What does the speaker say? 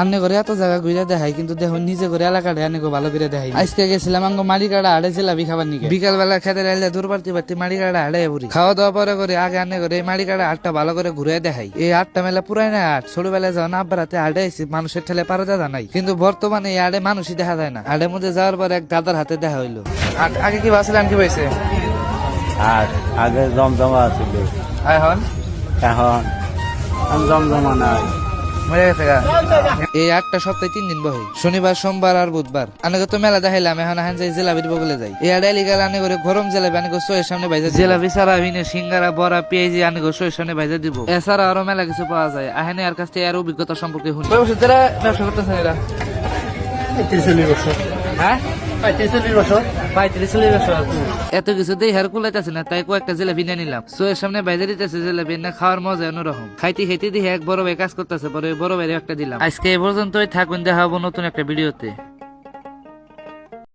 আন্নে করে এত জায়গা ঘুরে দেখাই কিন্তু দেখো নিজে করে এলাকাটা আনে ভালো করে দেখাই। আজকে গেছিলাম আঙ্গ মালিকাটা হাড়ে জিলাপি খাবার নিকে। বিকাল বেলা খেতে রাইলে দূর পারতে পারতে মালিকাটা হাড়ে পুরি খাওয়া দাওয়া পরে করে আগে আনে করে এই মালিকাটা হাটটা ভালো করে ঘুরে দেখাই। এই হাটটা মেলা পুরাই না হাট, ছোটবেলায় যখন আব্বার হাতে হাটে আইসি মানুষের ঠেলে পারা জায়গা নাই, কিন্তু বর্তমানে এই হাটে মানুষই দেখা যায় না। হাটের মধ্যে যাওয়ার পর এক গাদার হাতে দেখা হইলো। আগে কি ভাবছিলেন কি পাইছে? আর আগে জমজমা ছিল, এখন এখন জমজমা নাই। মরে গেছে গা। এই 8টা সপ্তাহে 3 দিন বহে, শনিবার সোমবার আর বুধবার। আনেকে তো মেলা দেখাইলাম, এখন এখন যাই জিলাপির বগলে যাই। এই আড়াইলি গেলে আনে করে গরম জিলাপি আনে সোয়ের সামনে ভাইজা জিলাপি সারা ভিনে সিঙ্গারা বড়া পেঁয়াজি আনে সোয়ের সামনে ভাইজা দিব। এছাড়া আরো মেলা কিছু পাওয়া যায়। আহেনে আর কাছ থেকে আর অভিজ্ঞতা সম্পর্কে শুনি। ব্যবসা করতেছেন এরা? 35 বছর। হ্যাঁ 35 বছর। 35 বছর। এত কিছু দিয়ে হেয়ার কুলাইতেছে না, তাই কয়েকটা জিলাপি নিয়ে নিলাম। সোয়ের সামনে বাইরে দিতেছে জিলাপি না, খাওয়ার মজা অন্যরকম। খাইতে খাইতে দিয়ে এক বড় ভাই কাজ করতেছে, বড় ভাই একটা দিলাম। আজকে এই পর্যন্তই থাকুন, দেখা হবো নতুন একটা ভিডিওতে।